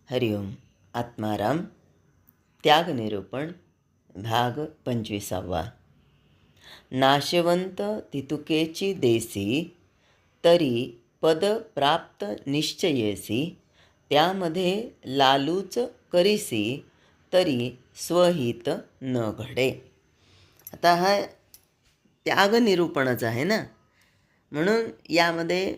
हरिओम. आत्माराम. त्यागनिरूपण भाग 25. नाशवंत तितुकेची देसी, तरी पद प्राप्त निश्चयेसी. त्यामध्ये लालूच करीसी, तरी स्वहित न घडे. आता हा त्यागनिरूपणच आहे ना. म्हणून यामध्ये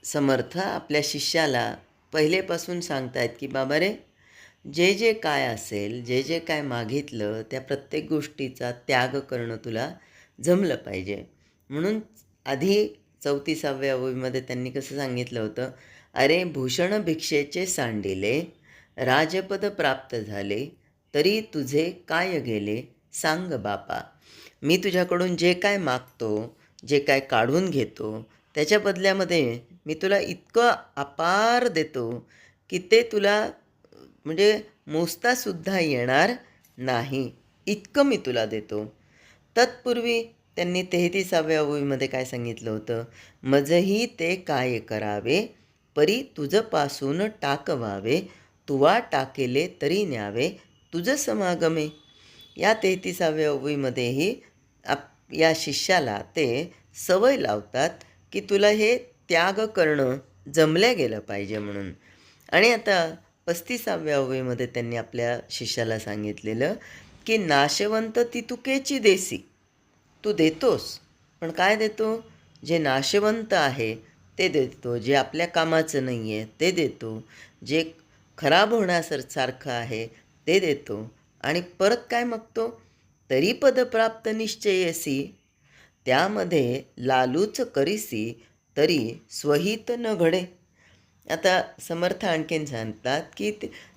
समर्थ आपल्या शिष्याला पहिलेपासून सांगतायत की बाबा रे, जे जे काय असेल, जे जे काय मागितलं त्या प्रत्येक गोष्टीचा त्याग करणं तुला जमलं पाहिजे. म्हणून आधी 34व्या ओळीमध्ये त्यांनी कसं सांगितलं होतं, अरे भूषण भिक्षेचे सांडिले, राजपद प्राप्त झाले, तरी तुझे काय गेले सांग बापा. मी तुझ्याकडून जे काय मागतो, जे काय काढून घेतो, त्याच्या बदल्यामध्ये मी तुला इतकं अपार देतो की ते तुला म्हणजे मोजतासुद्धा येणार नाही, इतकं मी तुला देतो. तत्पूर्वी त्यांनी 33व्या ओळीमध्ये काय सांगितलं होतं, मजही ते काय करावे, परी तुझपासून टाकवावे, तुवा टाकेले तरी न्यावे, तुझं समागमे. या 33व्या ओळीमध्येही या शिष्याला ते सवय लावतात की तुला हे त्याग करणं जमल्या गेलं पाहिजे म्हणून. आणि आता 35व्या ओळीमध्ये त्यांनी आपल्या शिष्याला सांगितलेलं की नाशवंत तितुकेची देसी. तू देतोस, पण काय देतो? जे नाशवंत आहे ते देतो, जे आपल्या कामाचं नाही आहे ते देतो, जे खराब होण्यासारखं आहे ते देतो. आणि परत काय मागतो? तरी पदप्राप्त निश्चयेसी. त्यामध्ये लालूच करीसी, तरी स्वहित न घडे. आता समर्थ आणखीन सांगतात की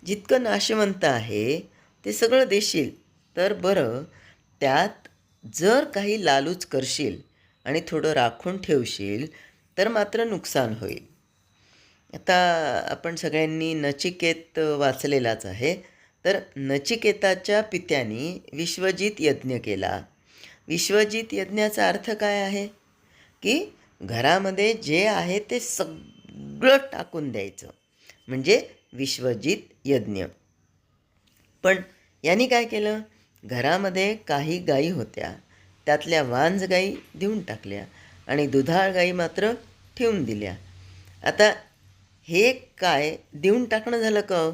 जितकं नाशवंत आहे ते सगळं देशील, तर बरं त्यात जर काही लालूच करशील आणि थोडं राखून ठेवशील तर मात्र नुकसान होईल. आता आपण सगळ्यांनी नचिकेत वाचलेलाच आहे. तर नचिकेताच्या पित्याने विश्वजित यज्ञ केला. विश्वजित यज्ञाचा अर्थ काय आहे की घरामध्ये जे आहे ते सगळं टाकून द्यायचं, म्हणजे विश्वजित यज्ञ. पण यांनी काय केलं, घरामध्ये काही गायी होत्या, त्यातल्या वांज गाई देऊन टाकल्या आणि दुधाळ गाई मात्र ठेवून दिल्या. आता हे काय देऊन टाकणं झालं का?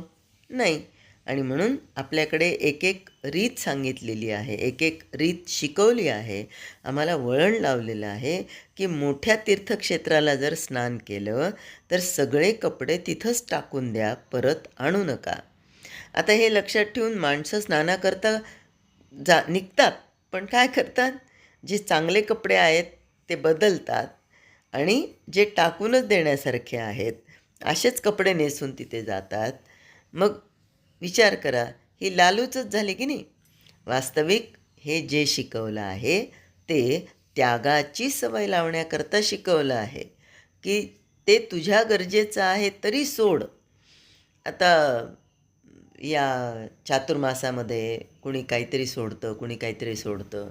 नाही. आणि म्हणून आपल्याकडे एक एक रीत सांगितलेली आहे, एक एक रीत शिकवली आहे, आम्हाला वळण लावलेलं आहे की मोठ्या तीर्थक्षेत्राला जर स्नान केलं तर सगळे कपडे तिथंच टाकून द्या, परत आणू नका. आता हे लक्षात ठेवून माणसं स्नानाकरता निघतात, पण काय करतात, जे चांगले कपडे आहेत ते बदलतात आणि जे टाकूनच देण्यासारखे आहेत असेच कपडे नेसून तिथे जातात. मग विचार करा, ही लालूचच झाली की नाही. वास्तविक हे जे शिकवलं आहे ते त्यागाची सवय लावण्याकरता शिकवलं आहे की ते तुझ्या गरजेचं आहे तरी सोड. आता या चातुर्मासामध्ये कुणी काहीतरी सोडतं, कुणी काहीतरी सोडतं.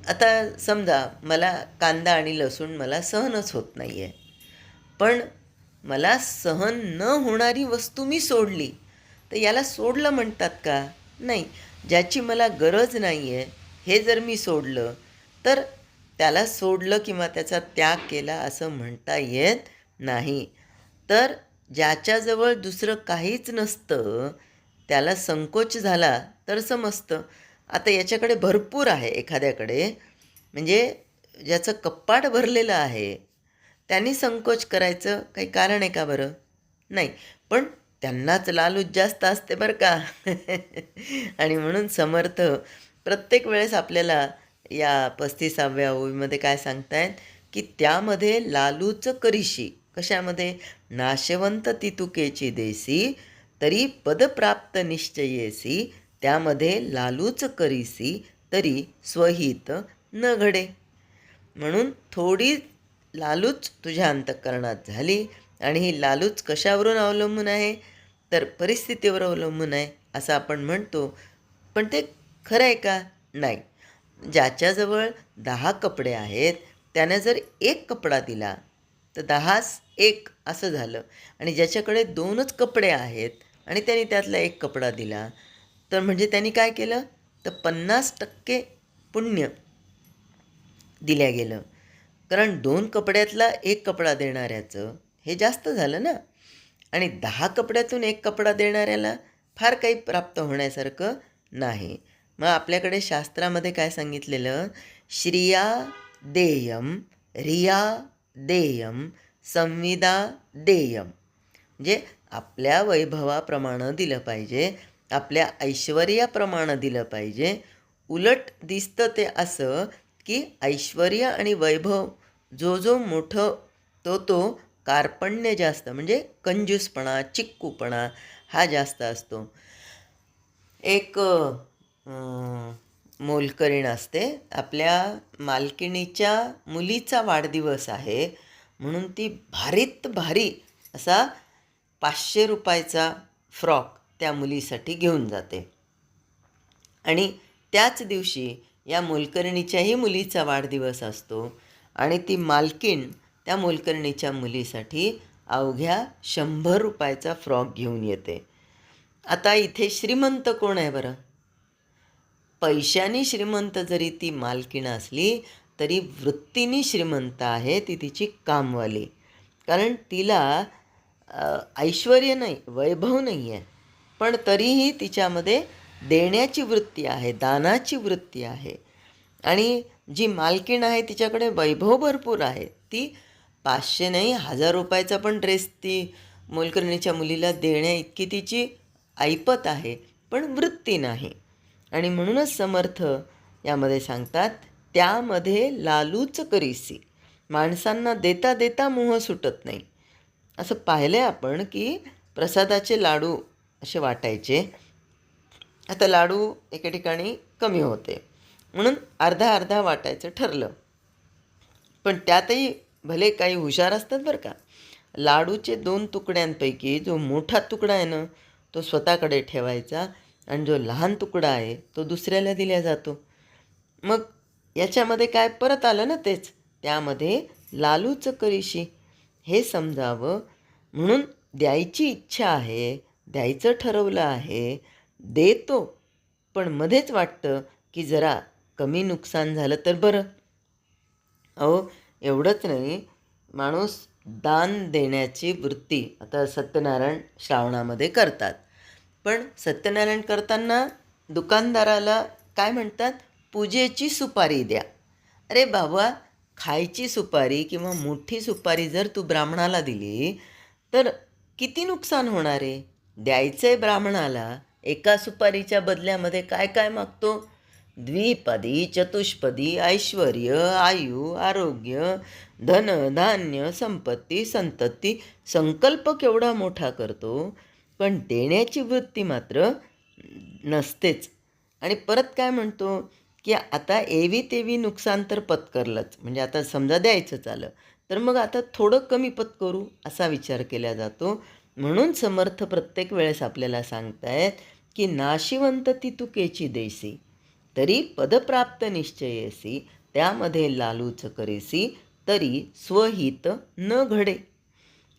आता समजा मला कांदा आणि लसूण मला सहनच होत नाही आहे, पण मला सहन न होणारी वस्तू मी सोडली, तर याला सोडलं म्हणतात का? नाही. ज्याची मला गरज नाही आहे हे जर मी सोडलं तर त्याला सोडलं किंवा त्याचा त्याग केला असं म्हणता येत नाही. तर ज्याच्याजवळ दुसरं काहीच नसतं त्याला संकोच झाला तर समजतं. आता याच्याकडे भरपूर आहे एखाद्याकडे, म्हणजे ज्याचं कप्पाट भरलेलं आहे, त्यांनी संकोच करायचं काही कारण आहे का बरं? नाही. पण त्यांनाच लालूच जास्त असते बरं का. आणि म्हणून समर्थ प्रत्येक वेळेस आपल्याला या 35व्या ओळीमध्ये काय सांगतायत की त्यामध्ये लालूच करीशी. कशामध्ये? नाशवंत तितुकेची देसी, तरी पदप्राप्त निश्चयेसी. त्यामध्ये लालूच करीसी, तरी स्वहित न घडे. म्हणून थोडी लालूच तुझ्या अंतःकरणात झाली, आणि ही लालूच कशावरून अवलंबून आहे, तर परिस्थितीवर अवलंबून आहे असं आपण म्हणतो. पण ते खरं आहे का? नाही. ज्याच्याजवळ 10 कपडे आहेत त्याने जर एक कपडा दिला तर 10 1 असं झालं. आणि ज्याच्याकडे 2च कपडे आहेत आणि त्यांनी त्यातला एक कपडा दिला, तर म्हणजे त्यांनी काय केलं, तर 50% पुण्य दिल्या गेलं. कारण 2 कपड्यातला एक कपडा देणाऱ्याचं हे जास्त झालं ना. आणि 10 कपड्यातून एक कपडा देणाऱ्याला फार काही प्राप्त होण्यासारखं नाही. मग आपल्याकडे शास्त्रामध्ये काय सांगितलेलं, श्रिया देयम, रिया देयम, संविदा देयम. म्हणजे आपल्या वैभवाप्रमाणे दिलं पाहिजे, आपल्या ऐश्वर्याप्रमाणे दिलं पाहिजे. उलट दिसतं ते असं की ऐश्वर्य आणि वैभव जो मोठं तो कार्पण्य जास्त, म्हणजे कंजूसपणा, चिक्कूपणा हा जास्त असतो. एक मोलकरीण असते, आपल्या मालकिणीच्या मुलीचा वाढदिवस आहे म्हणून ती भारीत भारी असा 500 रुपयाचा फ्रॉक त्या मुलीसाठी घेऊन जाते. आणि त्याच दिवशी या मोलकरणीच्याही मुलीचा वाढदिवस असतो आणि ती मालकीण त्या मोलकरणीच्या मुलीसाठी अवघ्या 100 रुपयाचा फ्रॉक घेऊन येते. आता इथे श्रीमंत कोण आहे बरं? पैशाने श्रीमंत जरी ती मालकीण असली तरी वृत्तीने श्रीमंत आहे ती तिची कामवाली. कारण तिला ऐश्वर्य नाही, वैभव नाही आहे, पण तरीही तिच्यामध्ये देण्याची वृत्ती आहे, दानाची वृत्ती आहे. आणि जी मालकीण आहे तिच्याकडे वैभव भरपूर आहे. ती 500 नाही 1000 रुपयाचा पण ड्रेस ती मोलकरणीच्या मुलीला देण्या इतकी तिची ऐपत आहे, पण वृत्ती नाही. आणि म्हणूनच समर्थ यामध्ये सांगतात, त्यामध्ये लालूच करीसी. माणसांना देता देता मोह सुटत नाही. असं पाहिलं आहे आपण की प्रसादाचे लाडू असे वाटायचे. आता लाडू एके ठिकाणी कमी होते म्हणून अर्धा अर्धा वाटायचं ठरलं. पण त्यातही भले काही हुशार असतात बरं का. लाडूचे 2 तुकड्यांपैकी जो मोठा तुकडा आहे ना तो स्वतःकडे ठेवायचा आणि जो लहान तुकडा आहे तो दुसऱ्याला दिला जातो. मग याच्यामध्ये काय परत आलं ना तेच, त्यामध्ये लालूच करीशी हे समजावं म्हणून द्यायची इच्छा आहे, द्यायचं ठरवलं आहे, देतो. पण मध्येच वाटतं की जरा कमी नुकसान झालं तर बरं. अहो एवढंच नाही, माणूस दान देण्याची वृत्ती आता सत्यनारायण श्रावणामध्ये करतात. पण सत्यनारायण करताना दुकानदाराला काय म्हणतात, पूजेची सुपारी द्या. अरे बाबा, खायची सुपारी किंवा मोठी सुपारी जर तू ब्राह्मणाला दिली तर किती नुकसान होणार आहे. द्यायचं आहे ब्राह्मणाला, एका सुपारीच्या बदल्यामध्ये काय काय मागतो, द्विपदी चतुष्पदी ऐश्वर्य, आयु, आरोग्य, धन, धान्य, संपत्ती, संतती. संकल्प केवढा मोठा करतो, पण देण्याची वृत्ती मात्र नसतेच. आणि परत काय म्हणतो की आता एवी तेवी नुकसान तर पत्करलंच. म्हणजे आता समजा द्यायचं आलं तर मग आता थोडं कमी पत्करू असा विचार केला जातो. म्हणून समर्थ प्रत्येक वेळेस आपल्याला सांगतायत की नाशिवंत ती तुकेची देसी, तरी पदप्राप्त निश्चयेसी, त्यामध्ये लालूच करेसी, तरी स्वहित न घडे.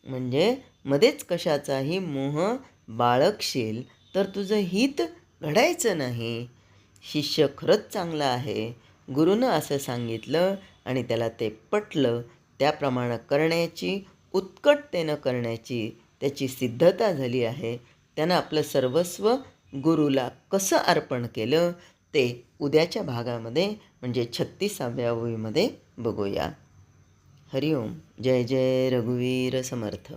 म्हणजे मध्येच कशाचाही मोह बाळगशील तर तुझं हित घडायचं नाही. शिष्य खरंच चांगला आहे, गुरुनं असं सांगितलं आणि त्याला ते पटलं, त्याप्रमाणे करण्याची, उत्कटतेनं करण्याची त्याची सिद्धता झाली आहे. त्यानं आपलं सर्वस्व गुरुला कसं अर्पण केलं ते उद्याच्या भागामध्ये म्हणजे 36व्या ओळीमध्ये बघूया. हरिओम. जय जय रघुवीर समर्थ.